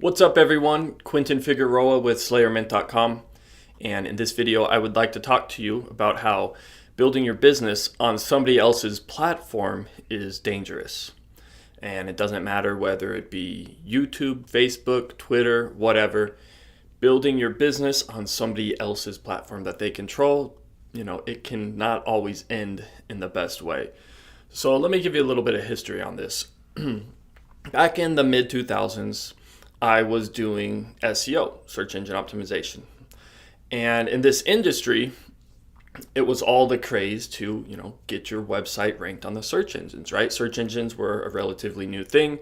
What's up everyone? Quentin Figueroa with SlayerMint.com, and in this video I would like to talk to you about how building your business on somebody else's platform is dangerous. And it doesn't matter whether it be YouTube, Facebook, Twitter, whatever. Building your business on somebody else's platform that they control, it can not always end in the best way. So let me give you a little bit of history on this. Back in the mid 2000s, I was doing SEO, search engine optimization. And in this industry, it was all the craze to, get your website ranked on the search engines, right? Search engines were a relatively new thing.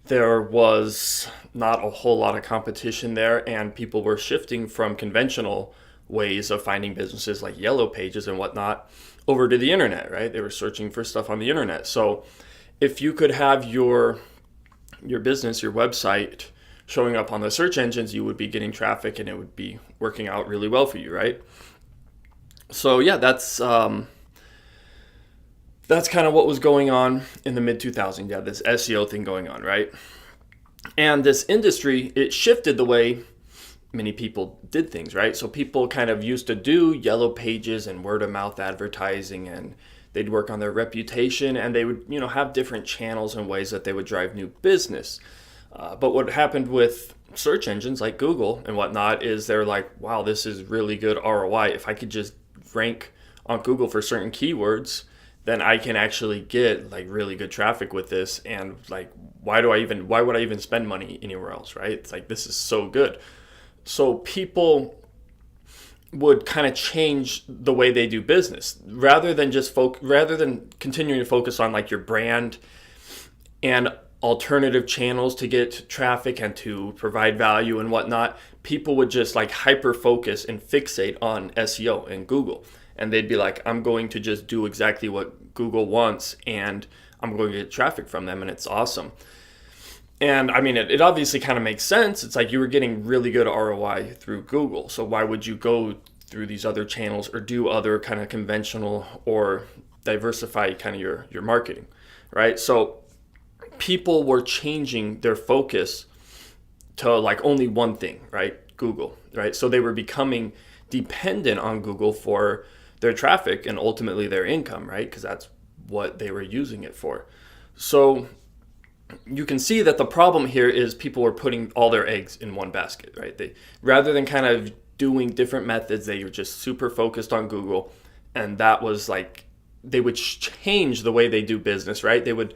There was not a whole lot of competition there, and people were shifting from conventional ways of finding businesses like Yellow Pages and whatnot over to the internet, right? They were searching for stuff on the internet. So if you could have your business, your website, showing up on the search engines, you would be getting traffic and it would be working out really well for you, right? So yeah, that's kind of what was going on in the mid 2000s. Yeah, this SEO thing going on, right? And this industry, it shifted the way many people did things, right? So people kind of used to do Yellow Pages and word of mouth advertising, and they'd work on their reputation, and they would, have different channels and ways that they would drive new business. But what happened with search engines like Google and whatnot is they're like, wow, this is really good ROI. If I could just rank on Google for certain keywords, then I can actually get like really good traffic with this. And like, why would I even spend money anywhere else, right? It's like, this is so good. So people would kind of change the way they do business rather than continuing to focus on like your brand and alternative channels to get traffic and to provide value and whatnot. People would just like hyper focus and fixate on SEO and Google, and they'd be like, I'm going to just do exactly what Google wants and I'm going to get traffic from them, and it's awesome. And I mean, it obviously kind of makes sense. It's like you were getting really good ROI through Google, so why would you go through these other channels or do other kind of conventional or diversify kind of your marketing, right? So people were changing their focus to like only one thing, right? Google, right? So they were becoming dependent on Google for their traffic and ultimately their income, right? Because that's what they were using it for. So you can see that the problem here is people were putting all their eggs in one basket, right? They, rather than kind of doing different methods, they were just super focused on Google, and that was like, they would change the way they do business, right? They would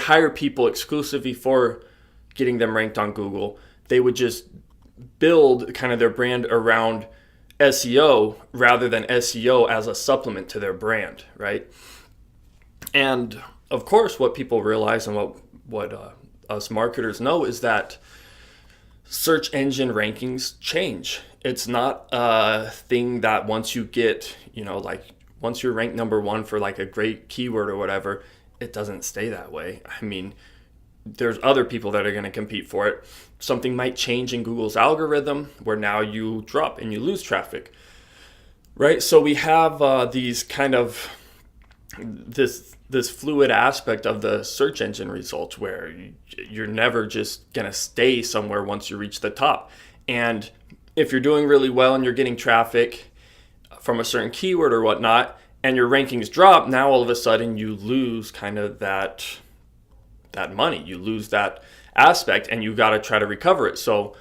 hire people exclusively for getting them ranked on Google. They would just build kind of their brand around SEO rather than SEO as a supplement to their brand, right? And of course, what people realize and what us marketers know is that search engine rankings change. It's not a thing that once you get, once you're ranked number one for like a great keyword or whatever, it doesn't stay that way. I mean, there's other people that are going to compete for it. Something might change in Google's algorithm where now you drop and you lose traffic, right? So we have these kind of this fluid aspect of the search engine results where you're never just going to stay somewhere once you reach the top. And if you're doing really well and you're getting traffic from a certain keyword or whatnot, and your rankings drop, now all of a sudden you lose kind of that money. You lose that aspect, and you got to try to recover it. So,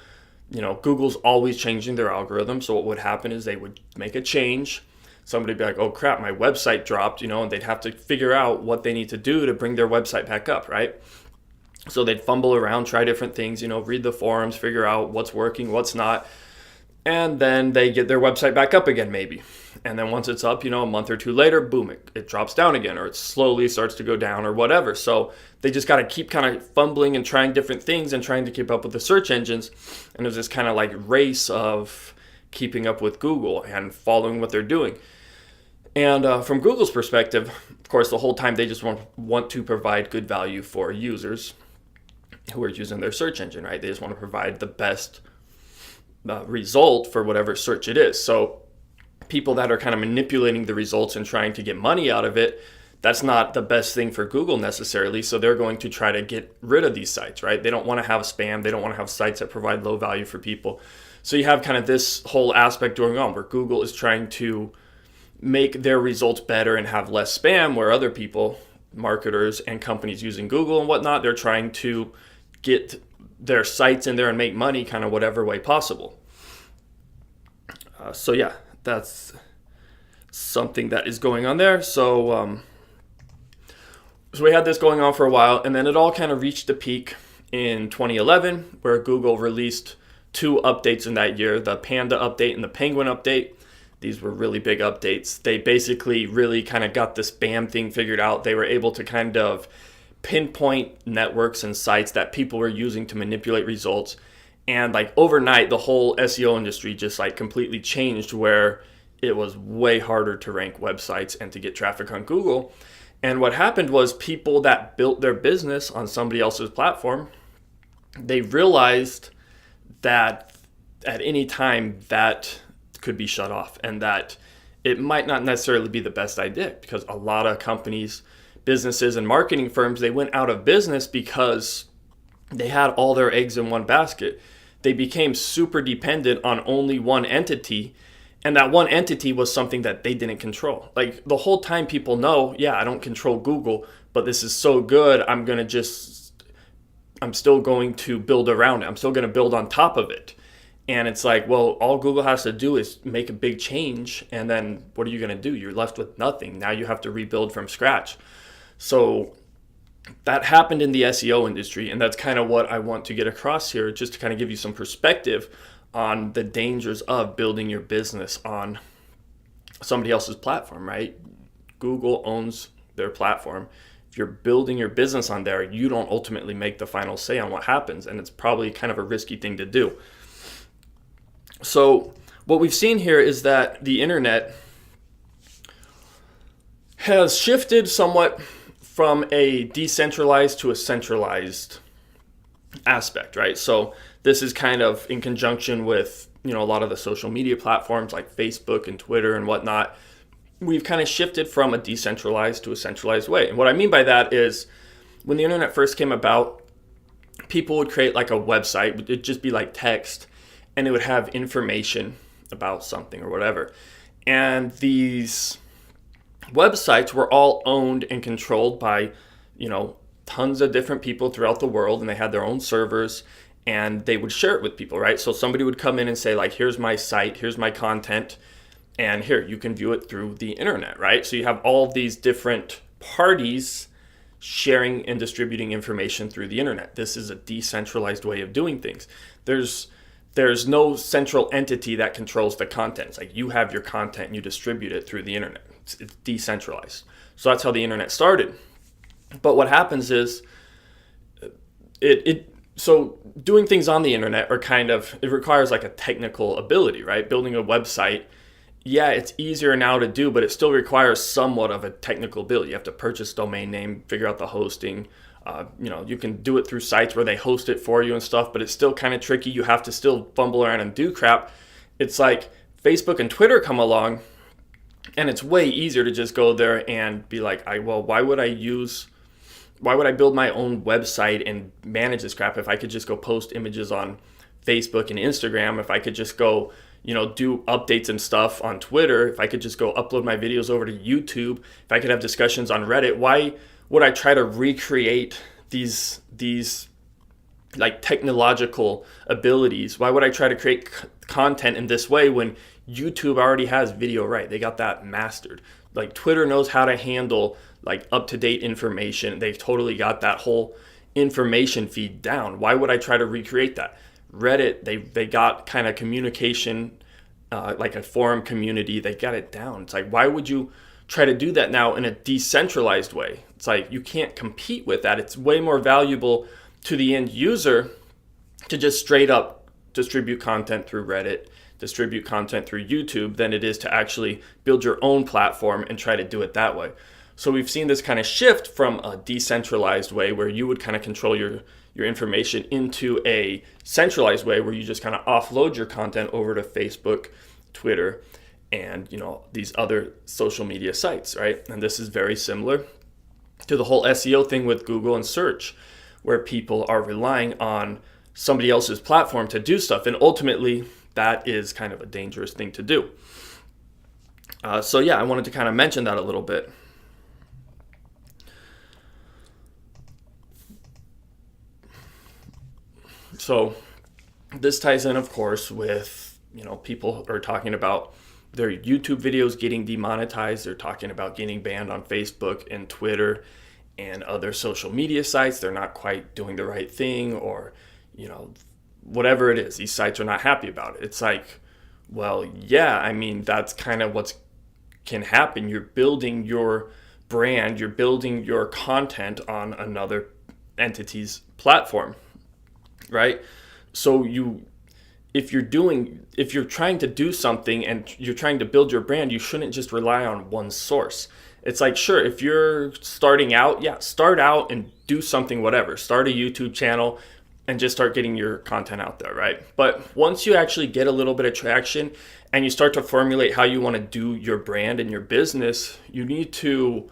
Google's always changing their algorithm. So what would happen is they would make a change. Somebody would be like, oh crap, my website dropped, and they'd have to figure out what they need to do to bring their website back up, right? So they'd fumble around, try different things, read the forums, figure out what's working, what's not. And then they get their website back up again, maybe. And then once it's up, a month or two later, boom, it drops down again, or it slowly starts to go down or whatever. So they just got to keep kind of fumbling and trying different things and trying to keep up with the search engines. And there's this kind of like race of keeping up with Google and following what they're doing. And from Google's perspective, of course, the whole time they just want to provide good value for users who are using their search engine, right? They just want to provide the best result for whatever search it is. So people that are kind of manipulating the results and trying to get money out of it, that's not the best thing for Google necessarily. So they're going to try to get rid of these sites, right? They don't want to have spam. They don't want to have sites that provide low value for people. So you have kind of this whole aspect going on where Google is trying to make their results better and have less spam, where other people, marketers and companies using Google and whatnot, they're trying to get their sites in there and make money kind of whatever way possible. So yeah, that's something that is going on there. So we had this going on for a while, and then it all kind of reached a peak in 2011, where Google released 2 updates in that year, the Panda update and the Penguin update. These were really big updates. They basically really kind of got the spam thing figured out. They were able to kind of pinpoint networks and sites that people were using to manipulate results. And like overnight, the whole SEO industry just like completely changed, where it was way harder to rank websites and to get traffic on Google. And what happened was people that built their business on somebody else's platform, they realized that at any time that could be shut off, and that it might not necessarily be the best idea, because a lot of companies, businesses, and marketing firms, they went out of business because they had all their eggs in one basket. They became super dependent on only one entity, and that one entity was something that they didn't control. Like the whole time people know, yeah, I don't control Google, but this is so good, I'm still going to build around it. I'm still going to build on top of it. And it's like, well, all Google has to do is make a big change, and then what are you going to do? You're left with nothing. Now you have to rebuild from scratch. So that happened in the SEO industry, and that's kind of what I want to get across here, just to kind of give you some perspective on the dangers of building your business on somebody else's platform, right? Google owns their platform. If you're building your business on there, you don't ultimately make the final say on what happens, and it's probably kind of a risky thing to do. So what we've seen here is that the internet has shifted somewhat from a decentralized to a centralized aspect, right? So this is kind of in conjunction with, a lot of the social media platforms like Facebook and Twitter and whatnot. We've kind of shifted from a decentralized to a centralized way. And what I mean by that is when the internet first came about, people would create like a website. It'd just be like text, and it would have information about something or whatever. And these websites were all owned and controlled by, tons of different people throughout the world, and they had their own servers, and they would share it with people, right? So somebody would come in and say, like, here's my site, here's my content, and here, you can view it through the internet, right? So you have all these different parties sharing and distributing information through the internet. This is a decentralized way of doing things. There's no central entity that controls the content. It's like you have your content and you distribute it through the internet. It's decentralized. So that's how the internet started. But what happens is so doing things on the internet it requires like a technical ability, right? Building a website, yeah, it's easier now to do, but it still requires somewhat of a technical ability. You have to purchase domain name, figure out the hosting. You can do it through sites where they host it for you and stuff, but it's still kind of tricky. You have to still fumble around and do crap. It's like Facebook and Twitter come along, and it's way easier to just go there and be like, why would I build my own website and manage this crap if I could just go post images on Facebook and Instagram, if I could just go, do updates and stuff on Twitter, if I could just go upload my videos over to YouTube, if I could have discussions on Reddit, why would I try to recreate these like technological abilities? Why would I try to create content in this way when YouTube already has video, right? They got that mastered. Like Twitter knows how to handle like up-to-date information. They've totally got that whole information feed down. Why would I try to recreate that? Reddit, they got kind of communication, like a forum community. They got it down. It's like, why would you try to do that now in a decentralized way? It's like you can't compete with that. It's way more valuable to the end user to just straight up distribute content through Reddit, distribute content through YouTube, than it is to actually build your own platform and try to do it that way. So we've seen this kind of shift from a decentralized way where you would kind of control your information into a centralized way where you just kind of offload your content over to Facebook, Twitter, and these other social media sites, right? And this is very similar to the whole SEO thing with Google and search, where people are relying on somebody else's platform to do stuff, and ultimately that is kind of a dangerous thing to do. So yeah, I wanted to kind of mention that a little bit. So this ties in, of course, with, people are talking about their YouTube videos getting demonetized. They're talking about getting banned on Facebook and Twitter and other social media sites. They're not quite doing the right thing, or, whatever it is. These sites are not happy about it. It's like, well, yeah, I mean, that's kind of what can happen. You're building your brand, you're building your content on another entity's platform, right? So if you're trying to do something and you're trying to build your brand, you shouldn't just rely on one source. It's like, sure, if you're starting out, start out and do something, whatever. Start a YouTube channel and just start getting your content out there, right? But once you actually get a little bit of traction and you start to formulate how you want to do your brand and your business, you need to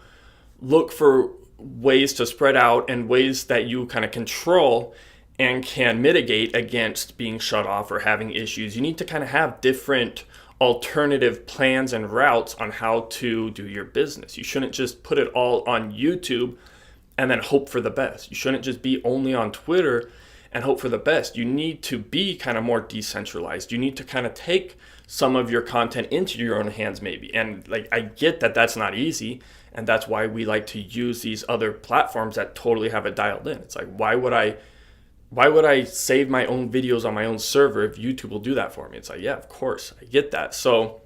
look for ways to spread out and ways that you kind of control and can mitigate against being shut off or having issues. You need to kind of have different alternative plans and routes on how to do your business. You shouldn't just put it all on YouTube and then hope for the best. You shouldn't just be only on Twitter and hope for the best. You need to be kind of more decentralized. You need to kind of take some of your content into your own hands maybe. And like, I get that that's not easy, and that's why we like to use these other platforms that totally have it dialed in. It's like, why would I save my own videos on my own server if YouTube will do that for me? It's like, yeah, of course, I get that. So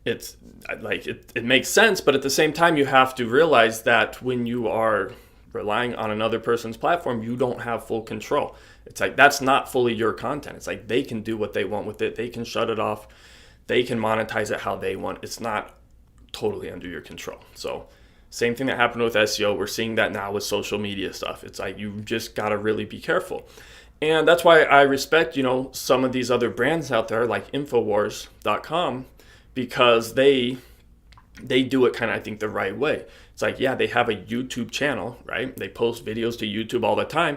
it's like, it makes sense, but at the same time, you have to realize that when you are relying on another person's platform, you don't have full control. It's like, that's not fully your content. It's like, they can do what they want with it. They can shut it off. They can monetize it how they want. It's not totally under your control. So same thing that happened with SEO. We're seeing that now with social media stuff. It's like, you just got to really be careful. And that's why I respect, some of these other brands out there like Infowars.com, because they do it kind of, I think, the right way. It's like, yeah, they have a YouTube channel, right? They post videos to YouTube all the time.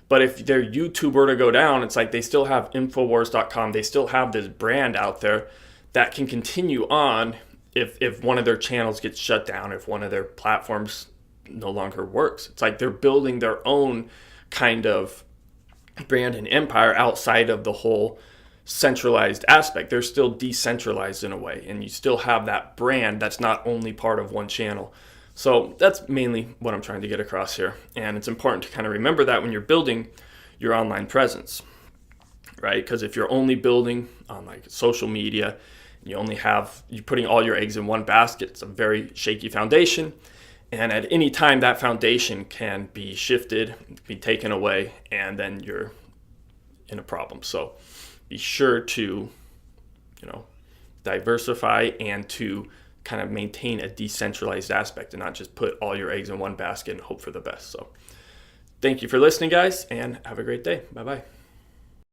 But if their YouTube were to go down, it's like they still have Infowars.com. They still have this brand out there that can continue on if one of their channels gets shut down, if one of their platforms no longer works. It's like they're building their own kind of brand and empire outside of the whole centralized aspect. They're still decentralized in a way, and you still have that brand that's not only part of one channel. So that's mainly what I'm trying to get across here. And it's important to kind of remember that when you're building your online presence, right? Because if you're only building on like social media, you're putting all your eggs in one basket, it's a very shaky foundation. And at any time, that foundation can be shifted, be taken away, and then you're in a problem. So be sure to, diversify and to kind of maintain a decentralized aspect and not just put all your eggs in one basket and hope for the best. So thank you for listening, guys, and have a great day. Bye-bye.